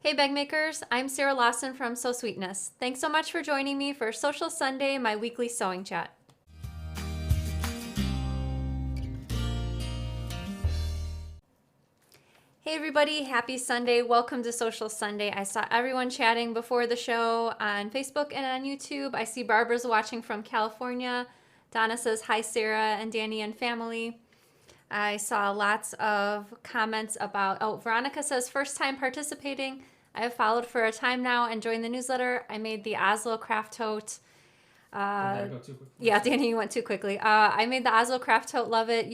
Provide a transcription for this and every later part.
Hey bag makers, I'm Sarah Lawson from Sew Sweetness. Thanks so much for joining me for Sewcial Sunday, my weekly sewing chat. Hey everybody, happy Sunday. Welcome to Sewcial Sunday. I saw everyone chatting before the show on Facebook and on YouTube. I see Barbara's watching from California. Donna says, hi Sarah and Danny and family. I saw lots of comments about, Veronica says, first time participating. I have followed for a time now and joined the newsletter. I made the Oslo craft tote. Did I go too quick? Yeah, Danny, you went too quickly. I made the Oslo craft tote. Love it.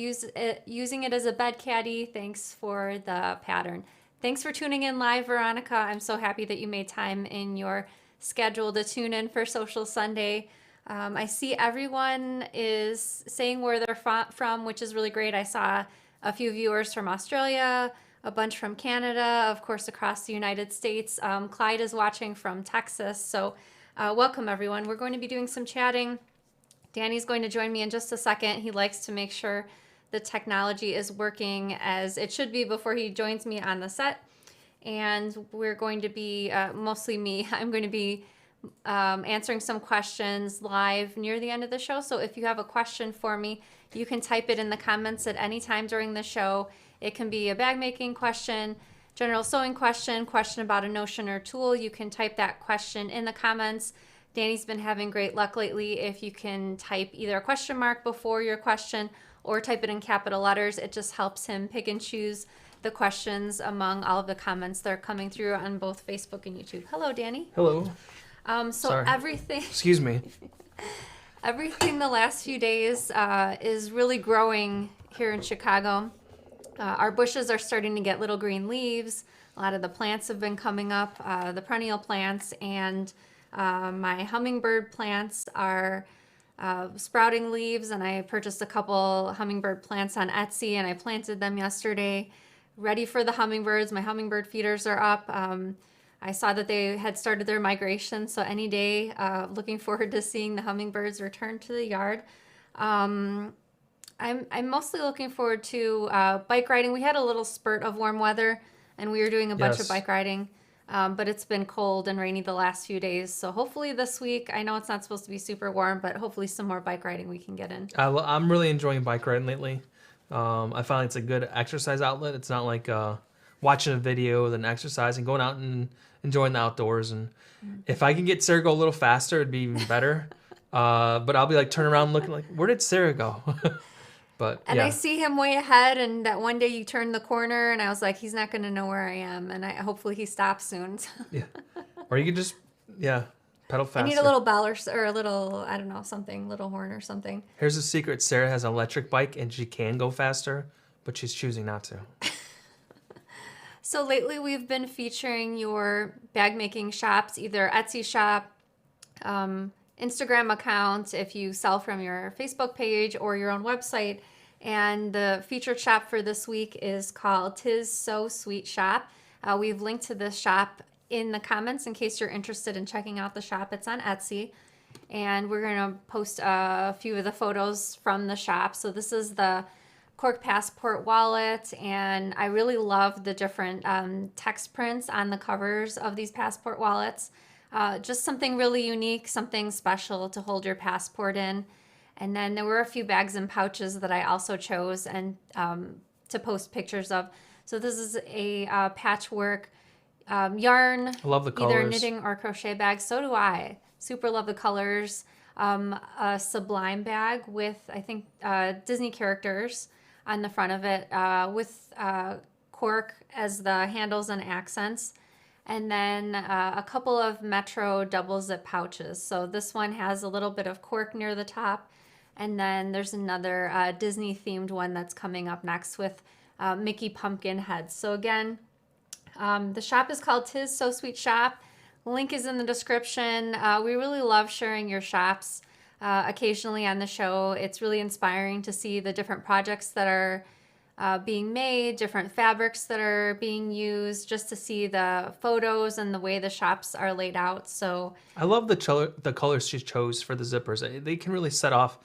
Using it as a bed caddy. Thanks for the pattern. Thanks for tuning in live, Veronica. I'm so happy that you made time in your schedule to tune in for Sewcial Sunday. I see everyone is saying where they're from, which is really great. I saw a few viewers from Australia, a bunch from Canada, of course, across the United States. Clyde is watching from Texas. So welcome, everyone. We're going to be doing some chatting. Danny's going to join me in just a second. He likes to make sure the technology is working as it should be before he joins me on the set. And we're going to be, mostly me, I'm going to be answering some questions live near the end of the show. So if you have a question for me, you can type it in the comments at any time during the show. It can be a bag making question, general sewing question about a notion or tool. You can type that question in the comments. Danny's been having great luck lately. If you can type either a question mark before your question or type it in capital letters, it just helps him pick and choose the questions among all of the comments that are coming through on both Facebook and YouTube. Hello, Danny. Hello. Sorry. Everything. Excuse me. Everything the last few days is really growing here in Chicago. Our bushes are starting to get little green leaves. A lot of the plants have been coming up, the perennial plants, and my hummingbird plants are sprouting leaves, and I purchased a couple hummingbird plants on Etsy, and I planted them yesterday, ready for the hummingbirds. My hummingbird feeders are up. I saw that they had started their migration, so any day, looking forward to seeing the hummingbirds return to the yard. I'm mostly looking forward to bike riding. We had a little spurt of warm weather, and we were doing a bunch of bike riding, but it's been cold and rainy the last few days. So hopefully this week, I know it's not supposed to be super warm, but hopefully some more bike riding we can get in. I'm really enjoying bike riding lately. I find it's a good exercise outlet. It's not like watching a video, then exercising, going out and enjoying the outdoors. And if I can get Sarah to go a little faster, it'd be even better. But I'll be like turning around looking like, where did Sarah go? And I see him way ahead, and that one day you turned the corner, and I was like, he's not going to know where I am, and hopefully he stops soon. Yeah. Or you could just, pedal faster. I need a little bell or a little, I don't know, something, little horn or something. Here's the secret. Sarah has an electric bike, and she can go faster, but she's choosing not to. So lately we've been featuring your bag making shops, either Etsy shop, Instagram account, if you sell from your Facebook page or your own website. And the featured shop for this week is called Tis So Sweet Shop. We've linked to this shop in the comments in case you're interested in checking out the shop. It's on Etsy. And we're going to post a few of the photos from the shop. So this is the Cork passport wallet, and I really love the different text prints on the covers of these passport wallets. Just something really unique, something special to hold your passport in. And then there were a few bags and pouches that I also chose and to post pictures of. So this is a patchwork yarn. I love the colors. Either knitting or crochet bag. So do I. Super love the colors. A Sublime bag with, I think, Disney characters on the front of it with Cork as the handles and accents. And then a couple of Metro double zip pouches. So this one has a little bit of Cork near the top. And then there's another Disney themed one that's coming up next with Mickey pumpkin heads. So again, the shop is called Tis So Sweet Shop. Link is in the description. We really love sharing your shops occasionally on the show. It's really inspiring to see the different projects that are being made, different fabrics that are being used, just to see the photos and the way the shops are laid out. So I love the colors she chose for the zippers. They can really set off,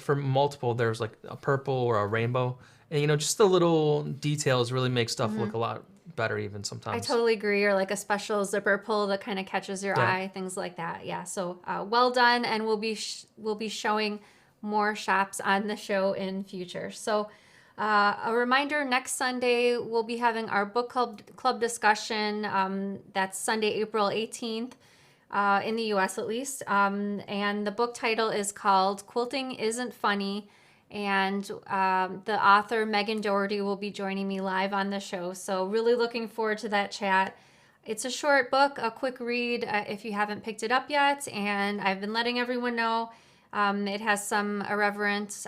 for multiple, there's like a purple or a rainbow. And, just the little details really make stuff look a lot better even I sometimes. totally agree. Or like a special zipper pull that kind of catches your Yeah. eye, things like that. Yeah. So well done, and we'll be showing more shops on the show in future. So a reminder: next Sunday we'll be having our book club discussion. That's Sunday, April 18th. In the US at least. And the book title is called Quilting Isn't Funny. And the author, Megan Doherty, will be joining me live on the show. So, really looking forward to that chat. It's a short book, a quick read if you haven't picked it up yet. And I've been letting everyone know it has some irreverent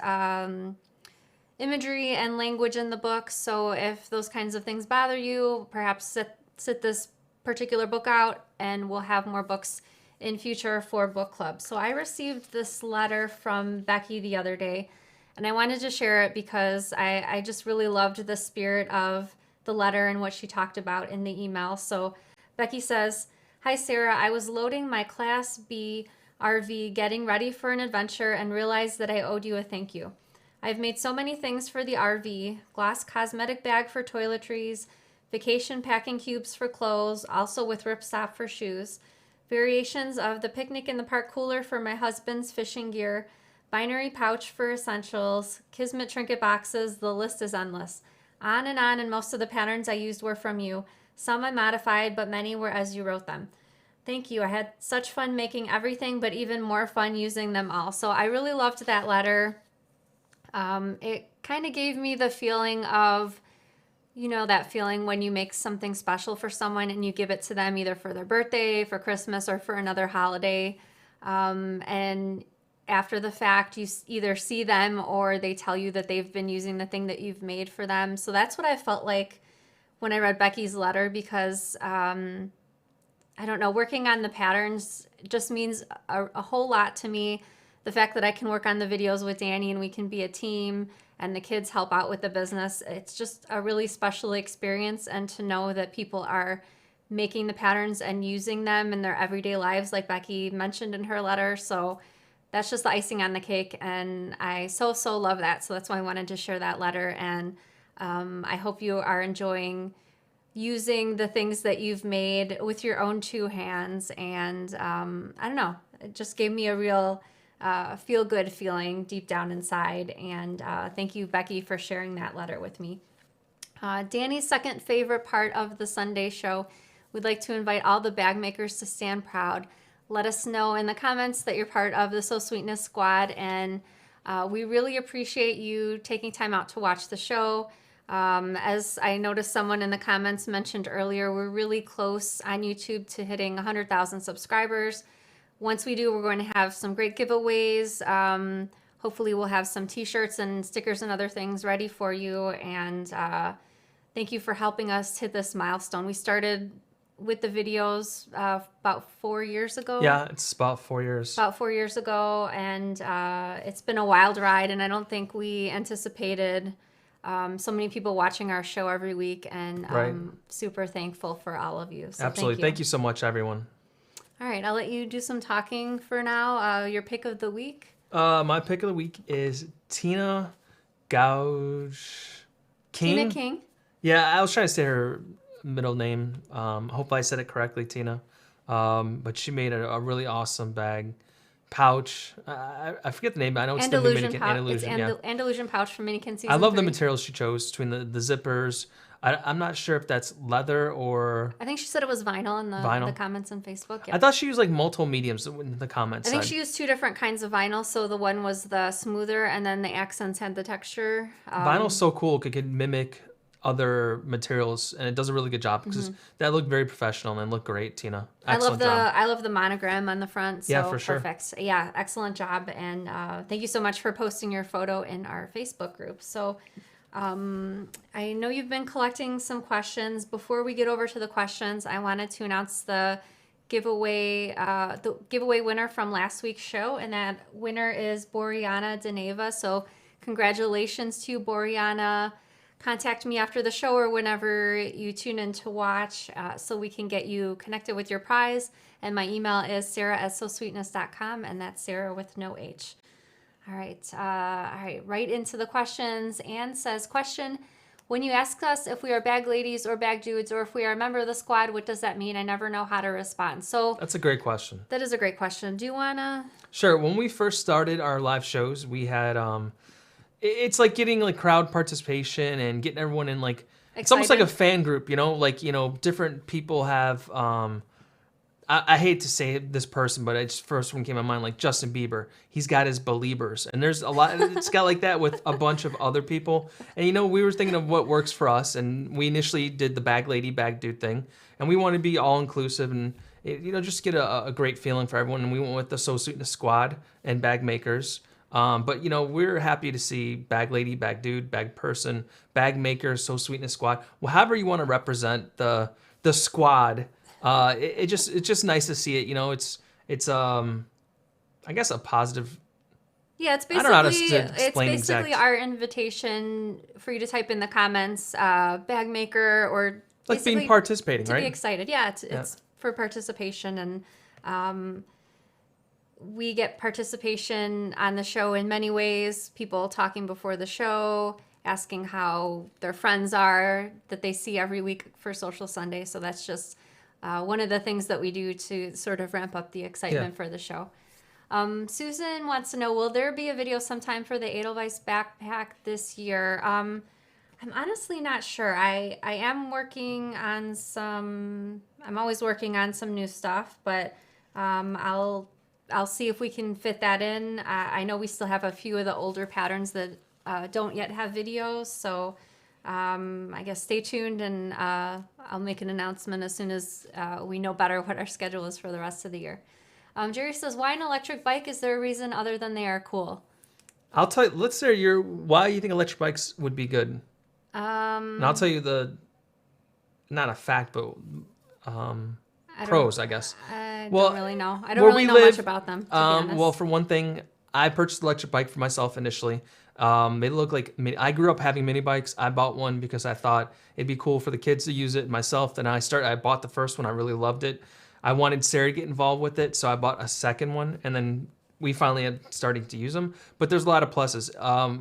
imagery and language in the book. So, if those kinds of things bother you, perhaps sit this particular book out, and we'll have more books in future for book club. So I received this letter from Becky the other day, and I wanted to share it because I just really loved the spirit of the letter and what she talked about in the email. So Becky says, "Hi Sarah, I was loading my Class B RV, getting ready for an adventure, and realized that I owed you a thank you. I've made so many things for the RV: glass cosmetic bag for toiletries, vacation packing cubes for clothes, also with ripstop for shoes, variations of the picnic in the park cooler for my husband's fishing gear, binary pouch for essentials, Kismet trinket boxes, the list is endless. On, and most of the patterns I used were from you. Some I modified, but many were as you wrote them. Thank you. I had such fun making everything, but even more fun using them all." So I really loved that letter. It kind of gave me the feeling of, that feeling when you make something special for someone and you give it to them either for their birthday, for Christmas, or for another holiday. And after the fact, you either see them or they tell you that they've been using the thing that you've made for them. So that's what I felt like when I read Becky's letter, because I don't know, working on the patterns just means a whole lot to me. The fact that I can work on the videos with Danny and we can be a team and the kids help out with the business, it's just a really special experience. And to know that people are making the patterns and using them in their everyday lives, like Becky mentioned in her letter. So that's just the icing on the cake. And I so love that. So that's why I wanted to share that letter. And I hope you are enjoying using the things that you've made with your own two hands. And I don't know, it just gave me a real feel good feeling deep down inside. And thank you, Becky, for sharing that letter with me. Danny's second favorite part of the Sunday show: we'd like to invite all the bag makers to stand proud. Let us know in the comments that you're part of the So Sweetness squad, and we really appreciate you taking time out to watch the show. As I noticed someone in the comments mentioned earlier, we're really close on YouTube to hitting 100,000 subscribers. Once we do, we're going to have some great giveaways. Hopefully we'll have some t-shirts and stickers and other things ready for you. And thank you for helping us hit this milestone. We started with the videos about 4 years ago. Yeah, it's about 4 years. About 4 years ago. And it's been a wild ride. And I don't think we anticipated so many people watching our show every week. And Right. super thankful for all of you. So Absolutely. Thank you so much, everyone. All right, I'll let you do some talking for now. Your pick of the week? My pick of the week is Tina Gouge King. Tina King. Yeah, I was trying to say her middle name. Hopefully I said it correctly, Tina. But she made a really awesome bag. Pouch. I forget the name. I know it's the Dominican Andalusian. Yeah. Andalusian pouch from Minikin Season I love 3. the materials she chose between the zippers. I'm not sure if that's leather or... I think she said it was vinyl in the comments on Facebook. Yeah. I thought she used like multiple mediums in the comments. I think she used 2 different kinds of vinyl. So the one was the smoother, and then the accents had the texture. Vinyl's so cool. It can mimic other materials, and it does a really good job because that looked very professional and looked great, Tina. Excellent job. I love the monogram on the front. So yeah, for sure. Perfect. Yeah, excellent job. And thank you so much for posting your photo in our Facebook group. So I know you've been collecting some questions. Before we get over to the questions, I wanted to announce the giveaway winner from last week's show, and that winner is Boriana Deneva. So congratulations to you, Boriana. Contact me after the show or whenever you tune in to watch so we can get you connected with your prize. And my email is sarah@sosweetness.com, and that's Sarah with no H. All right, right into the questions. Anne says, question: When you ask us if we are bag ladies or bag dudes or if we are a member of the squad, what does that mean? I never know how to respond. So That's a great question. that is a great question. Do you want to? Sure. When we first started our live shows, we had it's like getting like crowd participation and getting everyone in like it's almost like a fan group, like different people have I hate to say this person, but it's first one came to mind, like Justin Bieber. He's got his Beliebers, and there's a lot. It's got like that with a bunch of other people. And we were thinking of what works for us, and we initially did the bag lady, bag dude thing, and we want to be all inclusive and just get a great feeling for everyone. And we went with the So Sweet in the Squad and bag makers. But we're happy to see bag lady, bag dude, bag person, bag makers, So Sweet in the Squad. Well, however you want to represent the squad. It's just nice to see it. It's I guess a positive. Yeah, it's I don't know how to basically explain our invitation for you to type in the comments, bag maker, or like being participating, to right? be excited. Yeah, it's for participation, and we get participation on the show in many ways. People talking before the show, asking how their friends are that they see every week for Sewcial Sunday. So that's just one of the things that we do to sort of ramp up the excitement for the show. Susan wants to know, will there be a video sometime for the Edelweiss backpack this year? I'm honestly not sure. I am working on I'm always working on some new stuff, but I'll see if we can fit that in. I know we still have a few of the older patterns that don't yet have videos, so I guess stay tuned, and I'll make an announcement as soon as we know better what our schedule is for the rest of the year. Jerry says, why an electric bike? Is there a reason other than they are cool? I'll tell you, let's say why you think electric bikes would be good. And I'll tell you not a fact, but pros, I guess. I don't really know. I don't really know much about them, to be honest. Well, for one thing, I purchased an electric bike for myself initially. They look like I grew up having mini bikes. I bought one because I thought it'd be cool for the kids to use it myself. Then I bought the first one. I really loved it. I wanted Sarah to get involved with it, so I bought a second one, and then we finally had starting to use them. But there's a lot of pluses.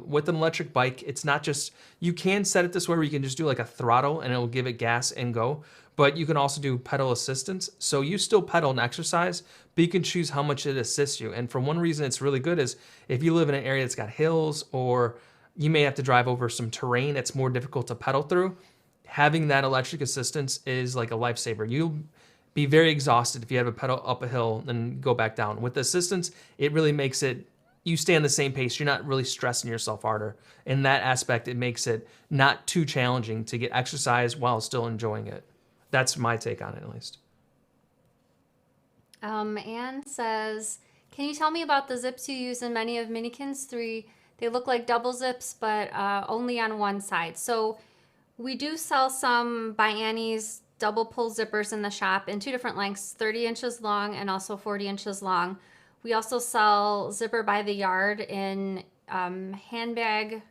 With an electric bike, it's not just, you can set it this way where you can just do like a throttle and it will give it gas and go. But you can also do pedal assistance. So you still pedal and exercise, but you can choose how much it assists you. And for one reason it's really good is if you live in an area that's got hills, or you may have to drive over some terrain that's more difficult to pedal through, having that electric assistance is like a lifesaver. You'll be very exhausted if you have to pedal up a hill and go back down. With the assistance, it really makes it, you stay on the same pace. You're not really stressing yourself harder. In that aspect, it makes it not too challenging to get exercise while still enjoying it. That's my take on it, at least. Anne says, can you tell me about the zips you use in many of Minikins 3? They look like double zips, but only on one side. So we do sell some by Annie's double pull zippers in the shop in two different lengths, 30 inches long and also 40 inches long. We also sell zipper by the yard in handbag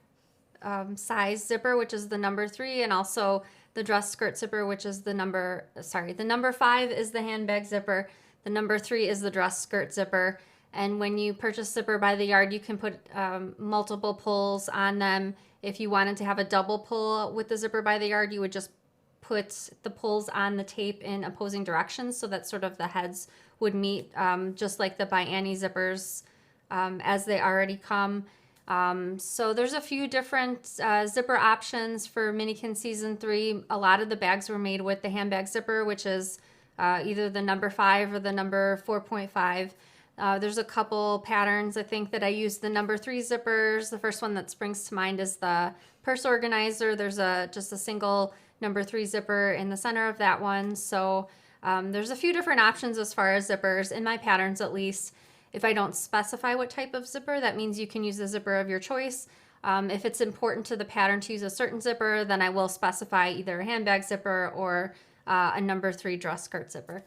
size zipper, which is the number 3, and also the dress skirt zipper, which is the number 5 is the handbag zipper. The number 3 is the dress skirt zipper. And when you purchase zipper by the yard, you can put multiple pulls on them. If you wanted to have a double pull with the zipper by the yard, you would just put the pulls on the tape in opposing directions so that sort of the heads would meet, just like the by Annie zippers as they already come. So there's a few different zipper options for Minikin Season 3. A lot of the bags were made with the handbag zipper, which is either the number 5 or the number 4.5. There's a couple patterns, I think, that I use the number 3 zippers. The first one that springs to mind is the purse organizer. There's just a single number 3 zipper in the center of that one. So there's a few different options as far as zippers, in my patterns at least. If I don't specify what type of zipper, that means you can use the zipper of your choice. If it's important to the pattern to use a certain zipper, then I will specify either a handbag zipper or a number 3 dress skirt zipper.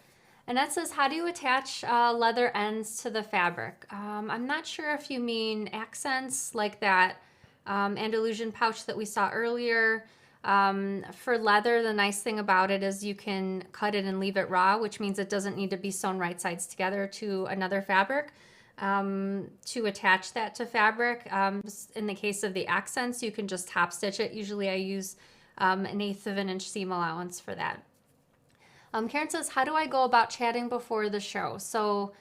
Annette says, how do you attach leather ends to the fabric? I'm not sure if you mean accents like that Andalusian pouch that we saw earlier. For leather, the nice thing about it is you can cut it and leave it raw, which means it doesn't need to be sewn right sides together to another fabric to attach that to fabric. In the case of the accents, you can just top stitch it. Usually I use 1/8 of an inch seam allowance for that. Karen says, how do I go about chatting before the show? So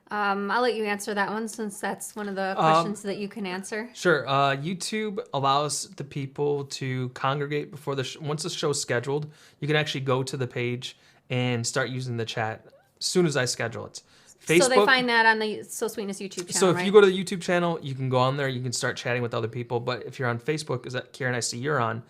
I'll let you answer that one since that's one of the questions that you can answer. Sure. YouTube allows the people to congregate before once the show's scheduled. You can actually go to the page and start using the chat as soon as I schedule it. Facebook, so they find that on the So Sweetness YouTube channel, so if right? you go to the YouTube channel, you can go on there. You can start chatting with other people. But if you're on Facebook, is that Karen, I see you're on,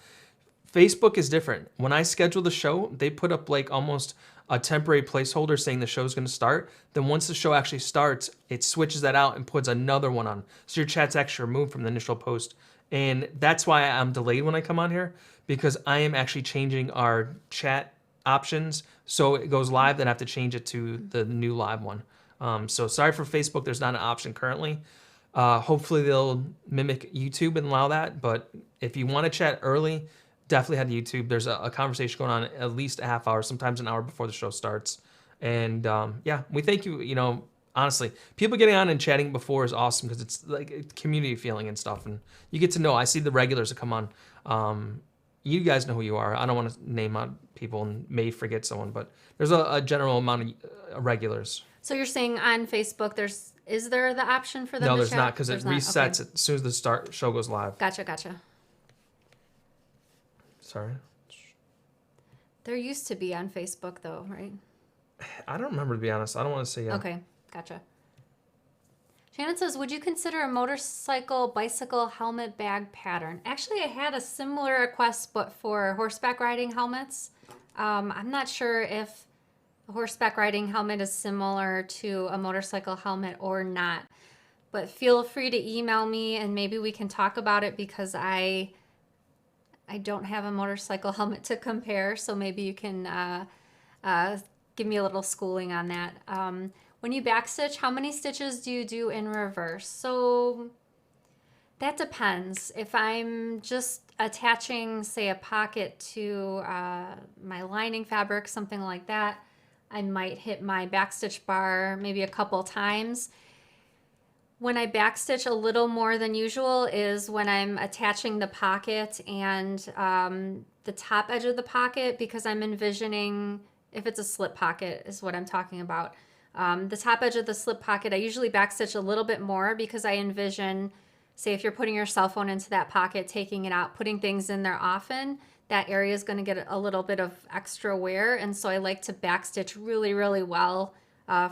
Facebook is different. When I schedule the show, they put up like almost a temporary placeholder saying the show's going to start. Then once the show actually starts, it switches that out and puts another one on. So your chat's actually removed from the initial post. And that's why I'm delayed when I come on here, because I am actually changing our chat options. So it goes live, then I have to change it to the new live one. So sorry for Facebook, there's not an option currently. Hopefully they'll mimic YouTube and allow that. But if you want to chat early, definitely head to YouTube. There's a conversation going on at least a half hour, sometimes an hour before the show starts. And yeah, we thank you. You know, honestly, people getting on and chatting before is awesome because it's like a community feeling and stuff. And you get to know. I see the regulars that come on. You guys know who you are. I don't want to name out people and may forget someone, but there's a general amount of regulars. So you're saying on Facebook, is there the option for them No, to there's chat? not, because it resets Okay. as soon as the show goes live. Gotcha. Sorry. There used to be on Facebook, though, right? I don't remember, to be honest. I don't want to say yeah. Okay, gotcha. Shannon says, would you consider a motorcycle, bicycle helmet bag pattern? Actually, I had a similar request, but for horseback riding helmets. I'm not sure if a horseback riding helmet is similar to a motorcycle helmet or not. But feel free to email me and maybe we can talk about it because I don't have a motorcycle helmet to compare. So maybe you can give me a little schooling on that. When you backstitch, how many stitches do you do in reverse? So that depends. If I'm just attaching, say, a pocket to my lining fabric, something like that, I might hit my backstitch bar maybe a couple times. When I backstitch a little more than usual is when I'm attaching the pocket and the top edge of the pocket, because I'm envisioning, if it's a slip pocket is what I'm talking about. The top edge of the slip pocket, I usually backstitch a little bit more because I envision, say if you're putting your cell phone into that pocket, taking it out, putting things in there often, that area is going to get a little bit of extra wear. And so I like to backstitch really, really well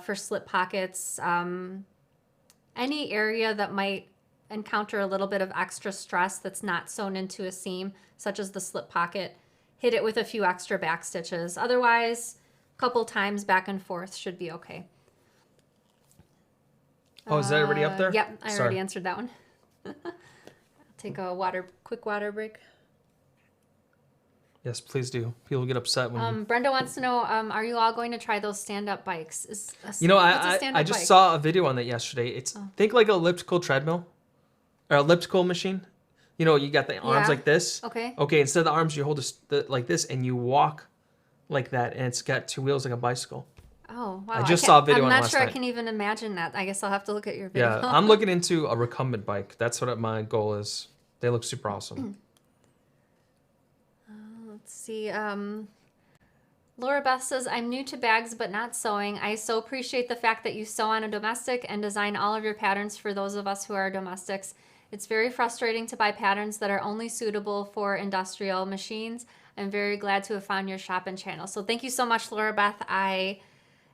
for slip pockets. Any area that might encounter a little bit of extra stress that's not sewn into a seam, such as the slip pocket, hit it with a few extra back stitches. Otherwise, a couple times back and forth should be okay. Oh, is that already up there? Yep, I Sorry. already answered that one. I'll take a quick water break. Yes, please do. People get upset when Brenda wants to know, are you all going to try those stand-up bikes? you know, what's a I stand-up just bike? saw a video on that yesterday. It's think like an elliptical treadmill or elliptical machine. You know, you got the arms Yeah. like this. Okay. Okay, instead of the arms, you hold like this and you walk like that, and it's got two wheels like a bicycle. Oh, wow. I just saw a video I'm on not last sure I night. can even imagine that. I guess I'll have to look at your video. Yeah, I'm looking into a recumbent bike. That's what my goal is. They look super awesome. Let's see. Laura Beth says, I'm new to bags but not sewing. I so appreciate the fact that you sew on a domestic and design all of your patterns for those of us who are domestics. It's very frustrating to buy patterns that are only suitable for industrial machines. I'm very glad to have found your shop and channel. So thank you so much, Laura Beth. I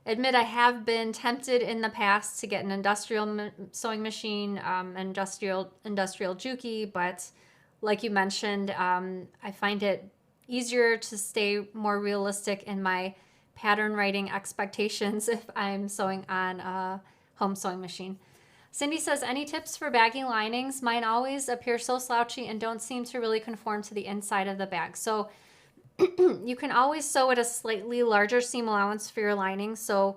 admit I have been tempted in the past to get an industrial sewing machine, industrial Juki, but like you mentioned, I find it easier to stay more realistic in my pattern writing expectations if I'm sewing on a home sewing machine. Cindy says, any tips for bagging linings? Mine always appear so slouchy and don't seem to really conform to the inside of the bag. So you can always sew at a slightly larger seam allowance for your lining. So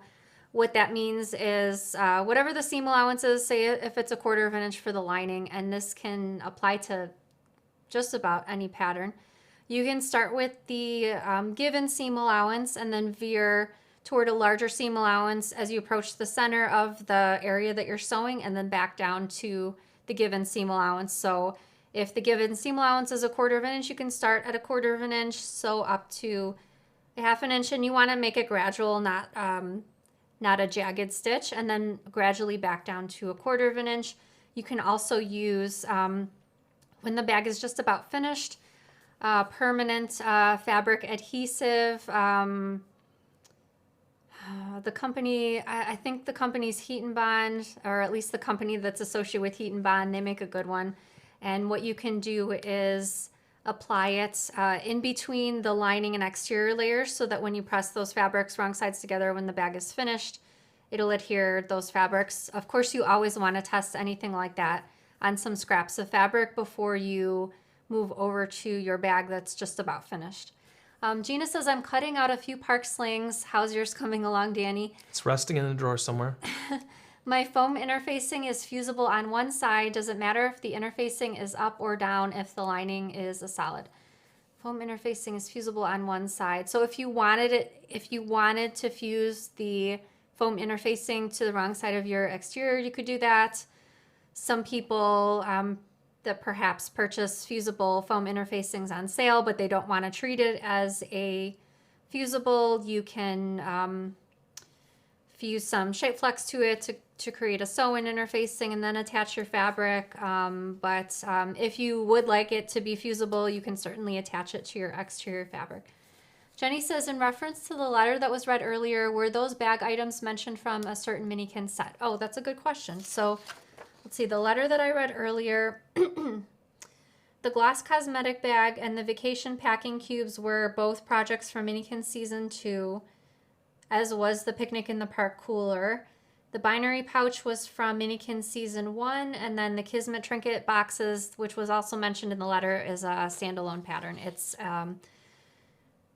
what that means is whatever the seam allowance is, say if it's 1/4 of an inch for the lining, and this can apply to just about any pattern. You can start with the given seam allowance and then veer toward a larger seam allowance as you approach the center of the area that you're sewing, and then back down to the given seam allowance. So If the given seam allowance is 1/4 of an inch, you can start at 1/4 of an inch, sew up to 1/2 an inch, and you want to make it gradual, not a jagged stitch, and then gradually back down to 1/4 of an inch. You can also use, when the bag is just about finished, permanent fabric adhesive. The company, I think the company's Heat and Bond, or at least the company that's associated with Heat and Bond, they make a good one. And what you can do is apply it in between the lining and exterior layers so that when you press those fabrics wrong sides together when the bag is finished, it'll adhere those fabrics. Of course, you always want to test anything like that on some scraps of fabric before you move over to your bag that's just about finished. Gina says, I'm cutting out a few park slings. How's yours coming along, Danny? It's resting in the drawer somewhere. My foam interfacing is fusible on one side. Does it matter if the interfacing is up or down if the lining is a solid? Foam interfacing is fusible on one side. So if you wanted to fuse the foam interfacing to the wrong side of your exterior, you could do that. Some people that perhaps purchase fusible foam interfacings on sale, but they don't want to treat it as a fusible, you can fuse some shape flex to it to create a sew-in interfacing and then attach your fabric. But if you would like it to be fusible, you can certainly attach it to your exterior fabric. Jenny says, in reference to the letter that was read earlier, were those bag items mentioned from a certain Minikin set? Oh, that's a good question. So let's see, the letter that I read earlier, the Gloss Cosmetic bag and the Vacation Packing Cubes were both projects from Minikin Season 2, as was the Picnic in the Park Cooler. The binary pouch was from Minikin Season 1, and then the Kismet Trinket boxes, which was also mentioned in the letter, is a standalone pattern. It's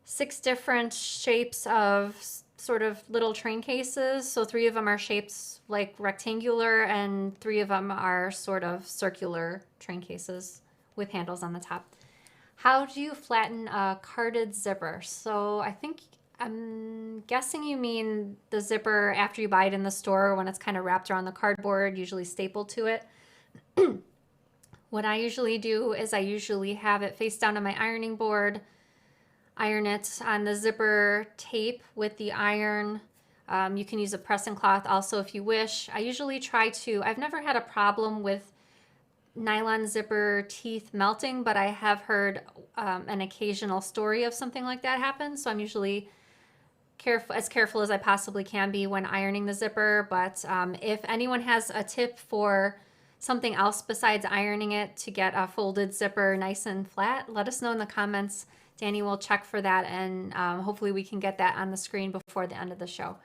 6 different shapes of sort of little train cases. So 3 of them are shaped like rectangular, and 3 of them are sort of circular train cases with handles on the top. How do you flatten a carded zipper? So I'm guessing you mean the zipper after you buy it in the store when it's kind of wrapped around the cardboard, usually stapled to it. What I usually do is I usually have it face down on my ironing board, iron it on the zipper tape with the iron. You can use a pressing cloth also if you wish. I usually I've never had a problem with nylon zipper teeth melting, but I have heard an occasional story of something like that happen. So I'm usually as careful as I possibly can be when ironing the zipper. But if anyone has a tip for something else besides ironing it to get a folded zipper nice and flat, let us know in the comments. Danny will check for that, and hopefully we can get that on the screen before the end of the show.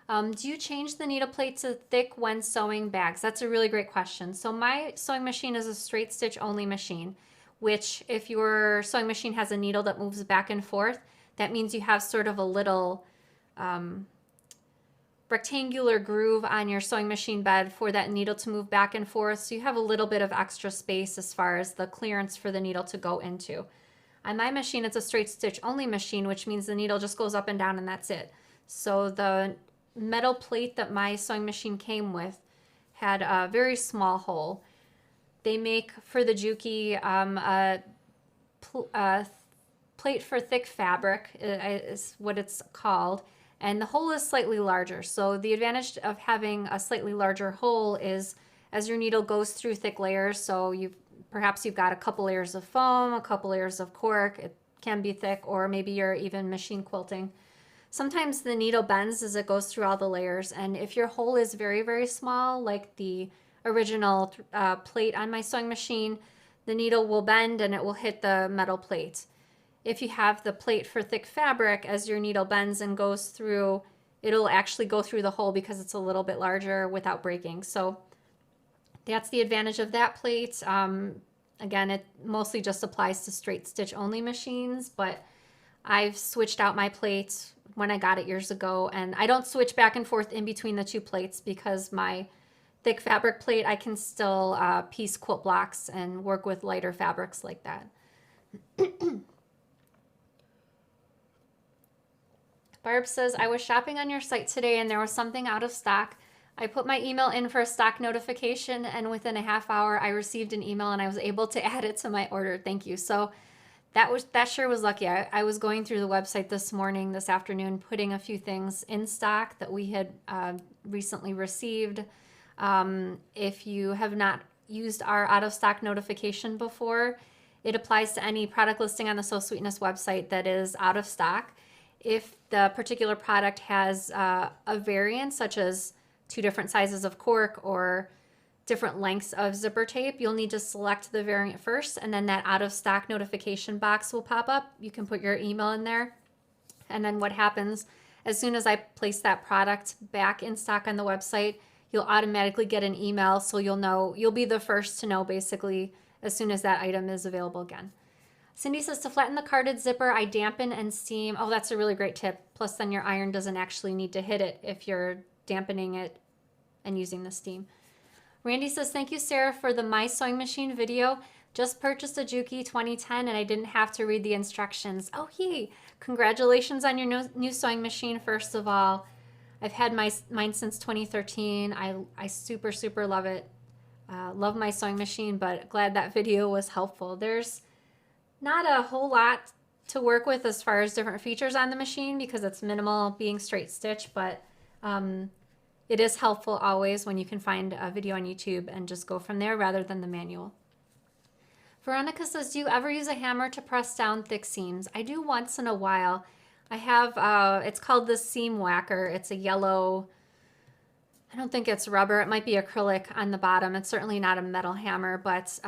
Do you change the needle plate to thick when sewing bags? That's a really great question. So my sewing machine is a straight stitch only machine, which if your sewing machine has a needle that moves back and forth, that means you have sort of a little rectangular groove on your sewing machine bed for that needle to move back and forth. So you have a little bit of extra space as far as the clearance for the needle to go into. On my machine, it's a straight stitch only machine, which means the needle just goes up and down and that's it. So the metal plate that my sewing machine came with had a very small hole. They make for the Juki a plate for thick fabric is what it's called, and the hole is slightly larger. So the advantage of having a slightly larger hole is as your needle goes through thick layers, so perhaps you've got a couple layers of foam, a couple layers of cork, it can be thick, or maybe you're even machine quilting. Sometimes the needle bends as it goes through all the layers, and if your hole is very, very small, like the original plate on my sewing machine, the needle will bend and it will hit the metal plate. If you have the plate for thick fabric, as your needle bends and goes through, it'll actually go through the hole because it's a little bit larger without breaking. So that's the advantage of that plate. Again, it mostly just applies to straight stitch only machines, but I've switched out my plate when I got it years ago, and I don't switch back and forth in between the 2 plates because my thick fabric plate, I can still piece quilt blocks and work with lighter fabrics like that. Barb says, I was shopping on your site today and there was something out of stock. I put my email in for a stock notification, and within a half hour, I received an email and I was able to add it to my order. Thank you. So that sure was lucky. I was going through the website this afternoon, putting a few things in stock that we had recently received. If you have not used our out of stock notification before, it applies to any product listing on the So Sweetness website that is out of stock. If the particular product has a variant, such as 2 different sizes of cork or different lengths of zipper tape, you'll need to select the variant first, and then that out of stock notification box will pop up. You can put your email in there, and then what happens, as soon as I place that product back in stock on the website, you'll automatically get an email, so you'll be the first to know basically as soon as that item is available again. Cindy says, to flatten the carded zipper, I dampen and steam. Oh, that's a really great tip. Plus then your iron doesn't actually need to hit it if you're dampening it and using the steam. Randy says, thank you, Sarah, for the My Sewing Machine video. Just purchased a Juki 2010 and I didn't have to read the instructions. Oh, yay. Congratulations on your new sewing machine, first of all. I've had mine since 2013. I super, super love it. Love my sewing machine, but glad that video was helpful. There's not a whole lot to work with as far as different features on the machine because it's minimal being straight stitch, but it is helpful always when you can find a video on YouTube and just go from there rather than the manual. Veronica says, do you ever use a hammer to press down thick seams? I do once in a while. I have, it's called the seam whacker. It's a yellow, I don't think it's rubber. It might be acrylic on the bottom. It's certainly not a metal hammer, but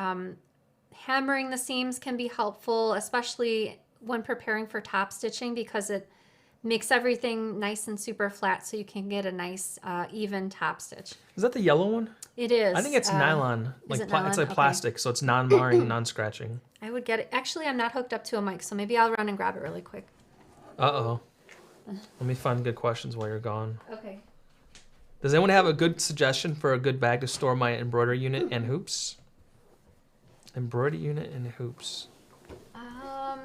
hammering the seams can be helpful, especially when preparing for top stitching because it makes everything nice and super flat so you can get a nice even top stitch. Is that the yellow one? It is. I think it's nylon. It's like Okay. plastic, so it's non-marring, non-scratching. I would get it. Actually, I'm not hooked up to a mic, so maybe I'll run and grab it really quick. Uh-oh. Let me find good questions while you're gone. Okay. Does anyone have a good suggestion for a good bag to store my embroidery unit and hoops? Embroidery unit and hoops. I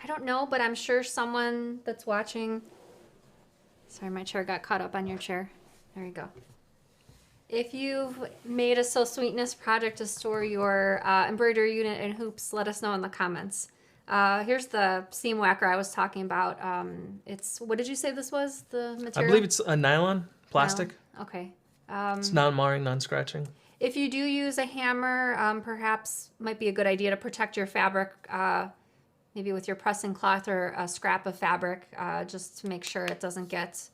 don't know, but I'm sure someone that's watching. Sorry, my chair got caught up on your chair. There you go. If you've made a So Sweetness project to store your embroidery unit and hoops, let us know in the comments. Here's the seam whacker I was talking about. It's, what did you say this was, the material? I believe it's a nylon, plastic. No. Okay. It's non-marring, non-scratching. If you do use a hammer, perhaps might be a good idea to protect your fabric, maybe with your pressing cloth or a scrap of fabric, just to make sure it doesn't get,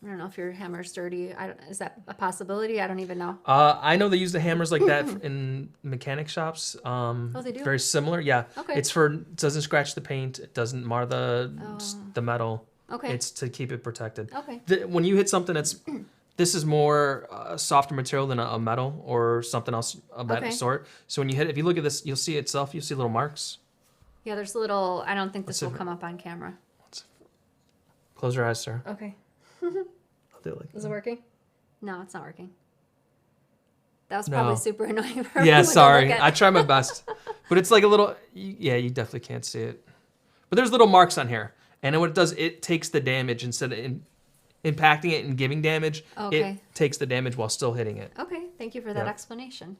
I don't know if your hammer's dirty. Is that a possibility? I don't even know. I know they use the hammers like that in mechanic shops. Oh, they do? Very similar, yeah. Okay. It's for, it doesn't scratch the paint, it doesn't mar the metal. Okay. It's to keep it protected. Okay. When you hit something that's, this is more softer material than a metal or something else of that sort. So when you hit it, if you look at this, you'll see itself, you'll see little marks. Yeah, there's little, I don't think this will come up on camera. Close your eyes, sir. Okay. I'll do it like Is that. it working? No, it's not working. That was probably super annoying for Yeah, everyone to sorry. look at. I try my best. But it's like a little, yeah, you definitely can't see it. But there's little marks on here. And then what it does, it takes the damage instead of impacting it and giving damage. Okay. It takes the damage while still hitting it. Okay, thank you for that Yeah. explanation.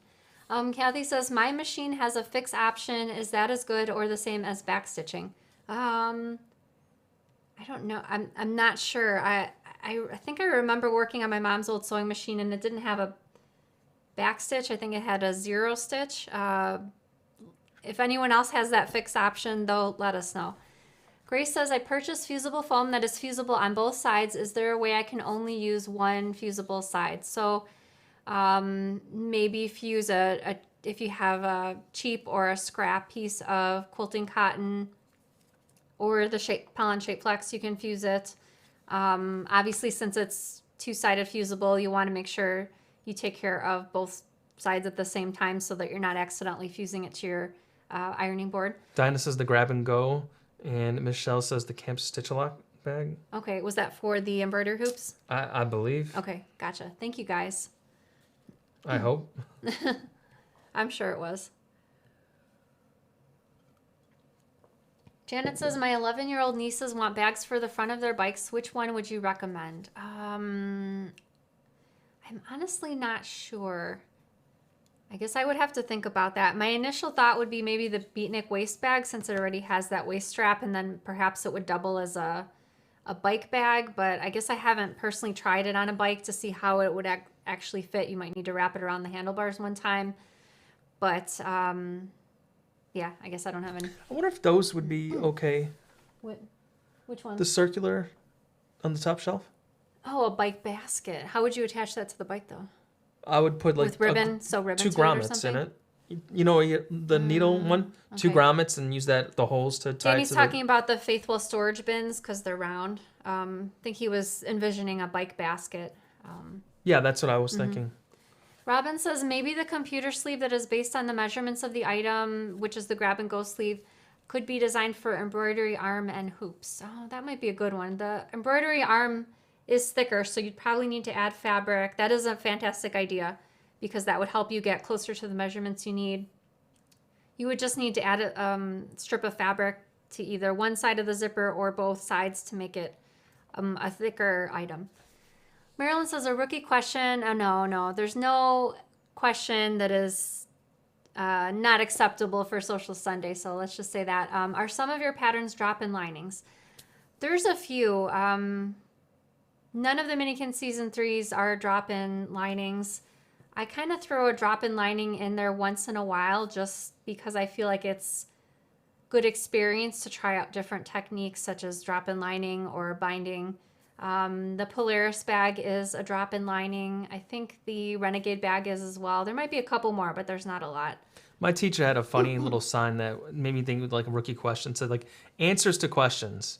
Kathy says, my machine has a fix option. Is that as good or the same as back stitching? I don't know. I'm not sure. I think I remember working on my mom's old sewing machine and it didn't have a back stitch. I think it had a 0 stitch. If anyone else has that fix option, though, let us know. Grace says, I purchased fusible foam that is fusible on both sides. Is there a way I can only use one fusible side? So maybe fuse if you have a cheap or a scrap piece of quilting cotton or the Pollen Shape Flex, you can fuse it. Obviously, since it's two-sided fusible, you want to make sure you take care of both sides at the same time so that you're not accidentally fusing it to your ironing board. Dinah says the grab and go, and Michelle says the Camp Stitch-A-Lock bag. Okay, was that for the embroidery hoops? I believe. Okay, gotcha. Thank you, guys. I hope. I'm sure it was. Janet says, my 11-year-old nieces want bags for the front of their bikes. Which one would you recommend? I'm honestly not sure. I guess I would have to think about that. My initial thought would be maybe the beatnik waist bag, since it already has that waist strap, and then perhaps it would double as a bike bag, but I guess I haven't personally tried it on a bike to see how it would actually fit. You might need to wrap it around the handlebars one time, but yeah, I guess I don't have any. I wonder if those would be okay. Which one? The circular on the top shelf. Oh, a bike basket. How would you attach that to the bike though? I would put like With ribbon, so ribbon 2 to it or grommets in something? it. You know the needle one, 2 okay. grommets, and use the holes to tie Danny's it to talking about the Faithful storage bins because they're round. I think he was envisioning a bike basket. Yeah, that's what I was thinking. Robin says maybe the computer sleeve that is based on the measurements of the item, which is the grab and go sleeve, could be designed for embroidery arm and hoops. Oh, that might be a good one. The embroidery arm is thicker, so you'd probably need to add fabric. That is a fantastic idea because that would help you get closer to the measurements you need. You would just need to add a strip of fabric to either one side of the zipper or both sides to make it a thicker item. Marilyn says, a rookie question. Oh, no. There's no question that is not acceptable for Sewcial Sunday, so let's just say that. Are some of your patterns drop-in linings? There's a few. None of the Minikin Season 3s are drop-in linings. I kind of throw a drop-in lining in there once in a while just because I feel like it's good experience to try out different techniques such as drop-in lining or binding. The Polaris bag is a drop-in lining. I think the Renegade bag is as well. There might be a couple more, but there's not a lot. My teacher had a funny little sign that made me think of like a rookie question. It said like answers to questions.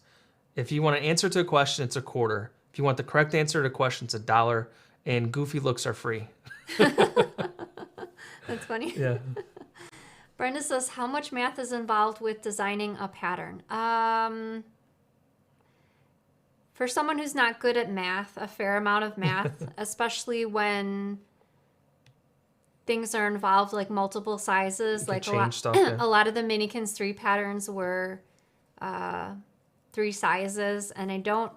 If you want an answer to a question, it's $0.25. If you want the correct answer to a question, it's $1. And goofy looks are free. That's funny. Yeah. Brenda says, how much math is involved with designing a pattern? For someone who's not good at math, a fair amount of math, especially when things are involved like multiple sizes. Like a lot of the Minikins 3 patterns were 3 sizes, and I don't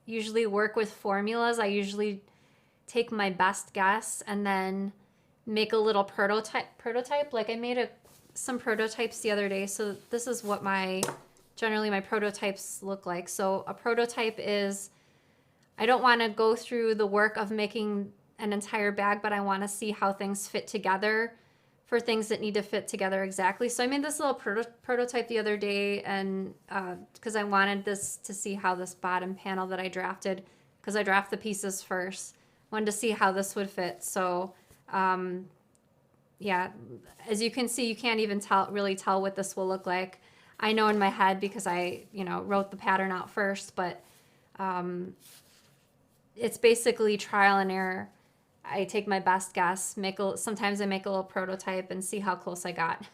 usually work with formulas. I usually take my best guess and then make a little prototype. Like I made some prototypes the other day, so this is what generally my prototypes look like. So a prototype is, I don't want to go through the work of making an entire bag, but I want to see how things fit together for things that need to fit together exactly. So I made this little prototype the other day, and because I wanted this to see how this bottom panel that I drafted, because I draft the pieces first, wanted to see how this would fit. So yeah, as you can see, you can't even really tell what this will look like. I know in my head because I, wrote the pattern out first, but it's basically trial and error. I take my best guess, sometimes I make a little prototype and see how close I got.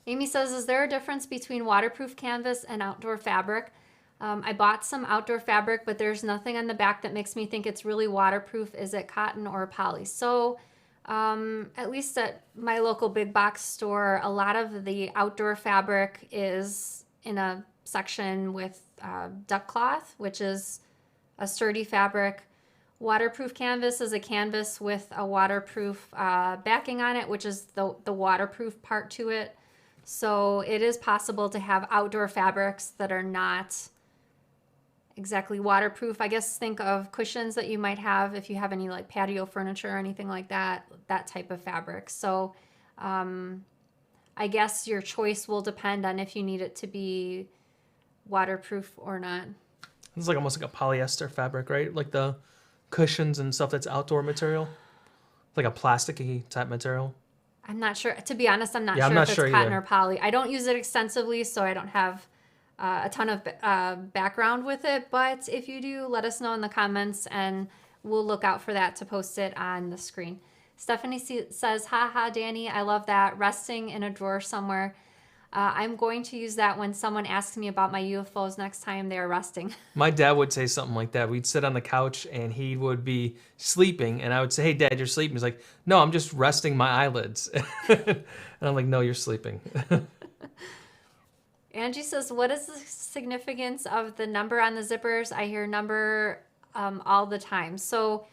Amy says, is there a difference between waterproof canvas and outdoor fabric? I bought some outdoor fabric, but there's nothing on the back that makes me think it's really waterproof. Is it cotton or poly? So at least at my local big box store, a lot of the outdoor fabric is in a section with duck cloth, which is a sturdy fabric. Waterproof canvas is a canvas with a waterproof backing on it, which is the waterproof part to it. So it is possible to have outdoor fabrics that are not exactly waterproof. I guess think of cushions that you might have if you have any like patio furniture or anything like that type of fabric. So I guess your choice will depend on if you need it to be waterproof or not. It's like almost like a polyester fabric, right? Like the cushions and stuff that's outdoor material. It's like a plasticky type material. I'm not sure. To be honest, I'm not Yeah, sure I'm not if sure it's cotton either. or poly. I don't use it extensively, so I don't have a ton of background with it. But if you do, let us know in the comments, and we'll look out for that to post it on the screen. Stephanie says, haha, Danny, I love that. Resting in a drawer somewhere. I'm going to use that when someone asks me about my UFOs next time they are resting. My dad would say something like that. We'd sit on the couch and he would be sleeping, and I would say, hey, Dad, you're sleeping. He's like, no, I'm just resting my eyelids. And I'm like, no, you're sleeping. Angie says, what is the significance of the number on the zippers? I hear number all the time. So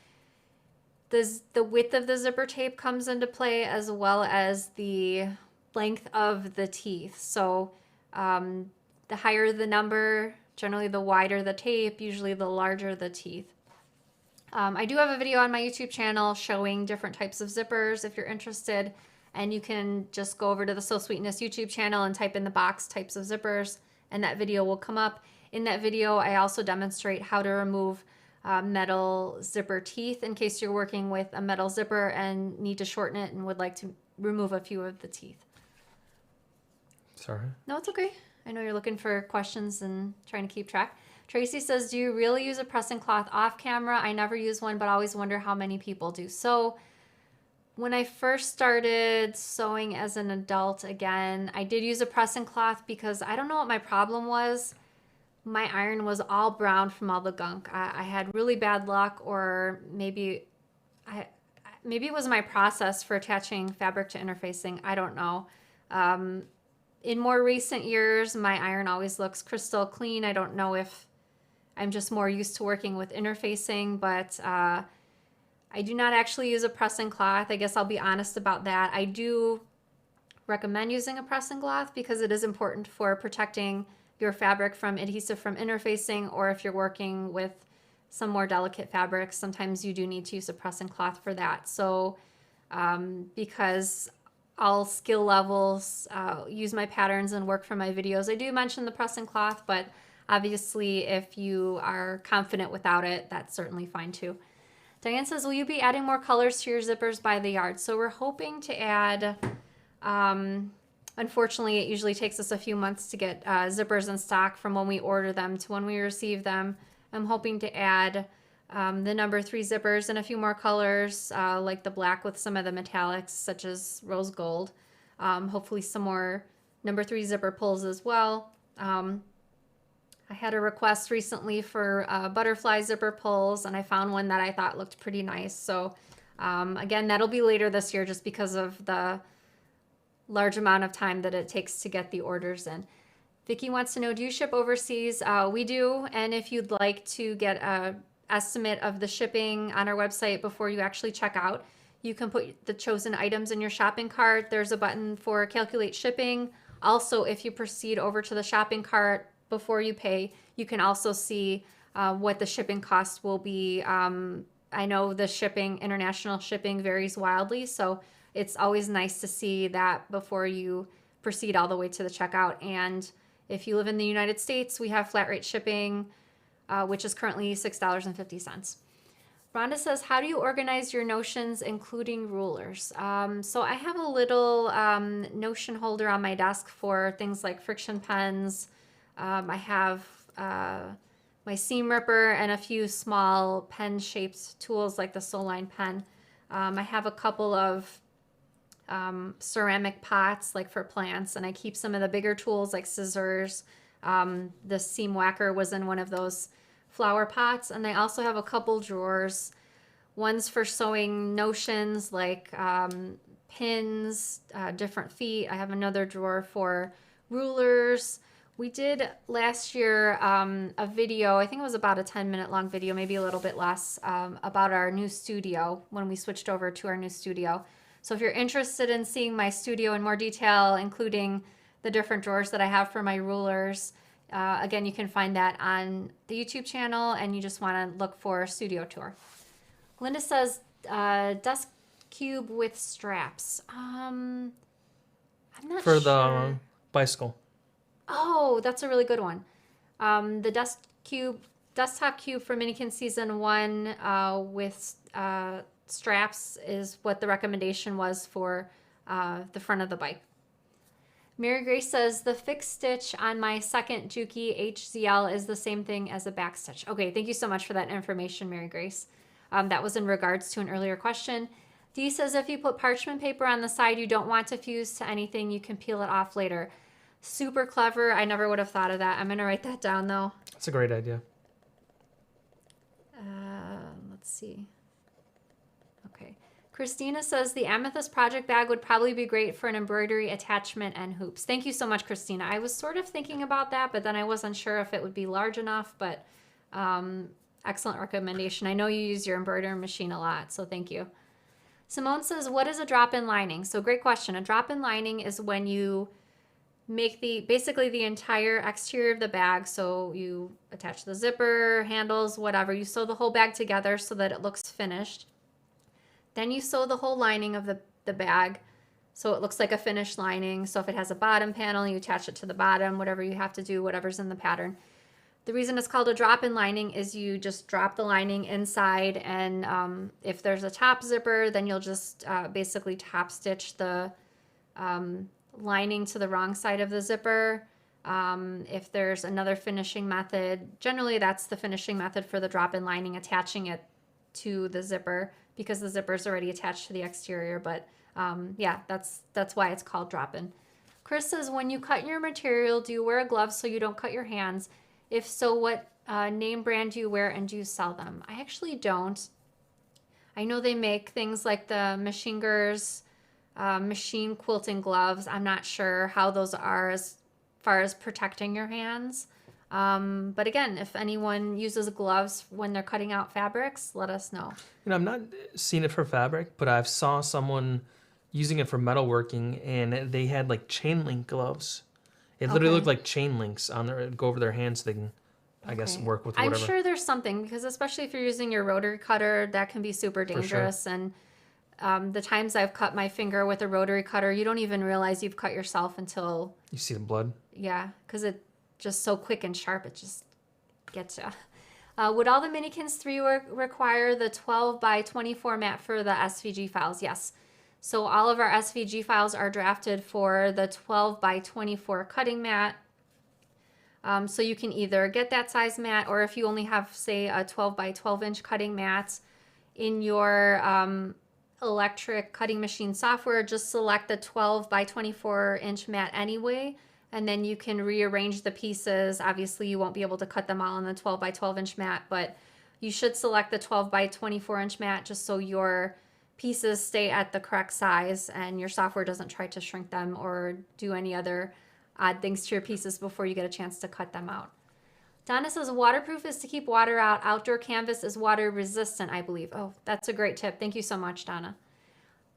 the width of the zipper tape comes into play, as well as the length of the teeth. So the higher the number, generally the wider the tape, usually the larger the teeth. I do have a video on my YouTube channel showing different types of zippers if you're interested. And you can just go over to the So Sweetness YouTube channel and type in the box types of zippers, and that video will come up. In that video, I also demonstrate how to remove metal zipper teeth in case you're working with a metal zipper and need to shorten it and would like to remove a few of the teeth. Sorry. No, it's okay. I know you're looking for questions and trying to keep track. Tracy says, do you really use a pressing cloth off camera? I never use one, but always wonder how many people do. So when I first started sewing as an adult again, I did use a pressing cloth because I don't know what my problem was. My iron was all brown from all the gunk. I had really bad luck, or maybe it was my process for attaching fabric to interfacing. I don't know. In more recent years, my iron always looks crystal clean. I don't know if I'm just more used to working with interfacing, but I do not actually use a pressing cloth. I guess I'll be honest about that. I do recommend using a pressing cloth because it is important for protecting your fabric from adhesive from interfacing, or if you're working with some more delicate fabrics, sometimes you do need to use a pressing cloth for that. So because all skill levels use my patterns and work for my videos, I do mention the pressing cloth, but obviously if you are confident without it, that's certainly fine too. Diane says, will you be adding more colors to your zippers by the yard? So we're hoping to add, unfortunately, it usually takes us a few months to get zippers in stock from when we order them to when we receive them. I'm hoping to add the number 3 zippers and a few more colors, like the black with some of the metallics, such as rose gold. Hopefully some more number 3 zipper pulls as well. I had a request recently for butterfly zipper pulls, and I found one that I thought looked pretty nice. So again, that'll be later this year just because of the large amount of time that it takes to get the orders in. Vicki wants to know, do you ship overseas? We do, and if you'd like to get an estimate of the shipping on our website before you actually check out, you can put the chosen items in your shopping cart. There's a button for calculate shipping. Also, if you proceed over to the shopping cart before you pay, you can also see what the shipping cost will be. I know the shipping, international shipping, varies wildly, so it's always nice to see that before you proceed all the way to the checkout. And if you live in the United States, we have flat rate shipping, which is currently $6.50. Rhonda says, how do you organize your notions, including rulers? So I have a little notion holder on my desk for things like friction pens. I have my seam ripper and a few small pen-shaped tools like the Soline pen. I have a couple of ceramic pots like for plants, and I keep some of the bigger tools like scissors. The seam whacker was in one of those flower pots, and I also have a couple drawers. One's for sewing notions like pins, different feet. I have another drawer for rulers. We did last year a video, I think it was about a 10-minute long video, maybe a little bit less, about our new studio when we switched over to our new studio. So if you're interested in seeing my studio in more detail, including the different drawers that I have for my rulers, again, you can find that on the YouTube channel, and you just want to look for studio tour. Linda says, desk cube with straps. I'm not For sure. the bicycle. Oh, that's a really good one. The desktop cube for Minikin Season 1 with straps is what the recommendation was for the front of the bike. Mary Grace says, the fixed stitch on my second Juki HZL is the same thing as a back stitch. Okay, thank you so much for that information, Mary Grace. That was in regards to an earlier question. Dee says, if you put parchment paper on the side you don't want to fuse to anything, you can peel it off later. Super clever. I never would have thought of that. I'm going to write that down, though. That's a great idea. Let's see. Okay. Christina says the amethyst project bag would probably be great for an embroidery attachment and hoops. Thank you so much, Christina. I was sort of thinking about that, but then I wasn't sure if it would be large enough, but excellent recommendation. I know you use your embroidery machine a lot, so thank you. Simone says, what is a drop-in lining? So great question. A drop-in lining is when you make basically the entire exterior of the bag. So you attach the zipper, handles, whatever. You sew the whole bag together so that it looks finished. Then you sew the whole lining of the bag so it looks like a finished lining. So if it has a bottom panel, you attach it to the bottom, whatever you have to do, whatever's in the pattern. The reason it's called a drop-in lining is you just drop the lining inside, and if there's a top zipper, then you'll just basically top stitch the lining to the wrong side of the zipper. If there's another finishing method, generally that's the finishing method for the drop-in lining, attaching it to the zipper, because the zipper is already attached to the exterior. But yeah, that's why it's called drop-in. Chris says, when you cut your material, do you wear a glove so you don't cut your hands? If so, what name brand do you wear, and do you sell them? I actually don't. I know they make things like the Machinger's machine quilting gloves. I'm not sure how those are as far as protecting your hands. But again, if anyone uses gloves when they're cutting out fabrics, let us know. You know, I'm not seeing it for fabric, but I've saw someone using it for metalworking, and they had like chain link gloves. It literally looked like chain links on their, go over their hands so they can, I guess, work with whatever. I'm sure there's something, because especially if you're using your rotary cutter, that can be super dangerous. Sure. And the times I've cut my finger with a rotary cutter, you don't even realize you've cut yourself until you see the blood. Yeah, because it's just so quick and sharp, it just gets you. Would all the Minikins 3 require the 12 by 20 format for the SVG files? Yes. So all of our SVG files are drafted for the 12 by 24 cutting mat. So you can either get that size mat, or if you only have, say, a 12 by 12 inch cutting mat in your electric cutting machine software, just select the 12 by 24 inch mat anyway, and then you can rearrange the pieces. Obviously, you won't be able to cut them all on the 12 by 12 inch mat, but you should select the 12 by 24 inch mat just so your pieces stay at the correct size and your software doesn't try to shrink them or do any other odd things to your pieces before you get a chance to cut them out. Donna says waterproof is to keep water out. Outdoor canvas is water resistant, I believe. Oh, that's a great tip. Thank you so much, Donna.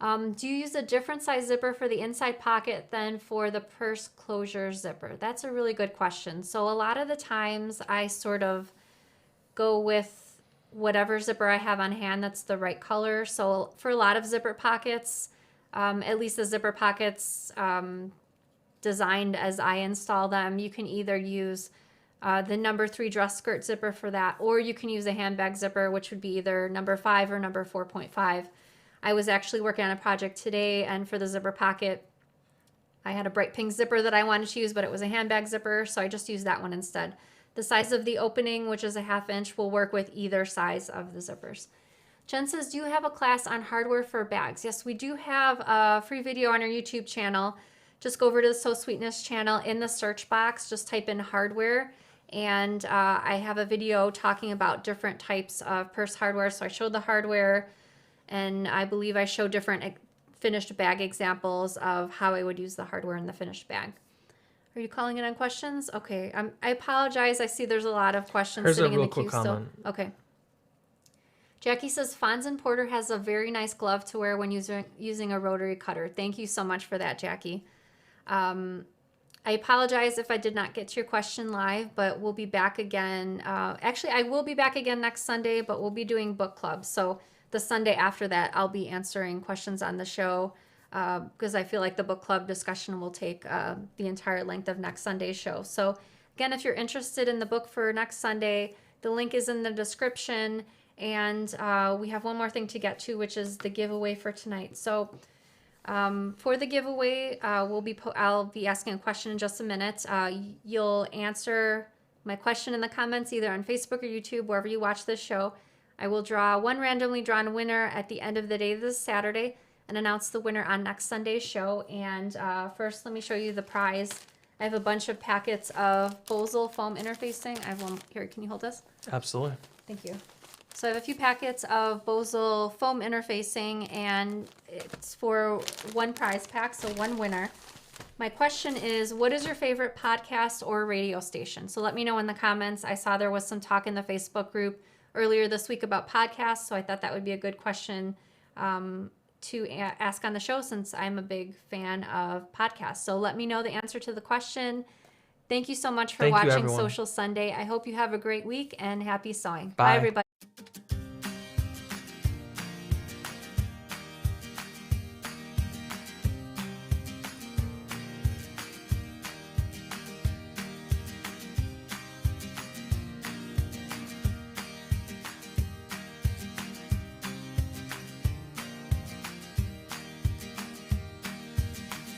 Do you use a different size zipper for the inside pocket than for the purse closure zipper? That's a really good question. So a lot of the times I sort of go with whatever zipper I have on hand that's the right color. So for a lot of zipper pockets, at least the zipper pockets designed as I install them, you can either use the number 3 dress skirt zipper for that, or you can use a handbag zipper, which would be either number 5 or number 4.5. I was actually working on a project today, and for the zipper pocket, I had a bright pink zipper that I wanted to use, but it was a handbag zipper, so I just used that one instead. The size of the opening, which is a 1/2 inch, will work with either size of the zippers. Jen says, do you have a class on hardware for bags? Yes, we do have a free video on our YouTube channel. Just go over to the So Sweetness channel. In the search box, just type in hardware, and I have a video talking about different types of purse hardware. So I showed the hardware, and I believe I showed different finished bag examples of how I would use the hardware in the finished bag. Are you calling it on questions? Okay, I apologize. I see there's a lot of questions sitting in the queue still. Okay. Jackie says, Fonz and Porter has a very nice glove to wear when using a rotary cutter. Thank you so much for that, Jackie. I apologize if I did not get to your question live, but we'll be back again. Actually, I will be back again next Sunday, but we'll be doing book club. So the Sunday after that, I'll be answering questions on the show because I feel like the book club discussion will take the entire length of next Sunday's show. So again, if you're interested in the book for next Sunday, the link is in the description. And we have one more thing to get to, which is the giveaway for tonight. So for the giveaway, I'll be asking a question in just a minute. You'll answer my question in the comments, either on Facebook or YouTube, wherever you watch this show. I will draw one randomly drawn winner at the end of the day this Saturday and announce the winner on next Sunday's show. And first, let me show you the prize. I have a bunch of packets of Bosel foam interfacing. I have one here. Can you hold this? Absolutely. Thank you. So I have a few packets of Bosel foam interfacing, and it's for one prize pack, so one winner. My question is, what is your favorite podcast or radio station? So let me know in the comments. I saw there was some talk in the Facebook group earlier this week about podcasts, so I thought that would be a good question to ask on the show since I'm a big fan of podcasts. So let me know the answer to the question. Thank you so much for Thank you, watching everyone. Sewcial Sunday. I hope you have a great week and happy sewing. Bye. Bye everybody.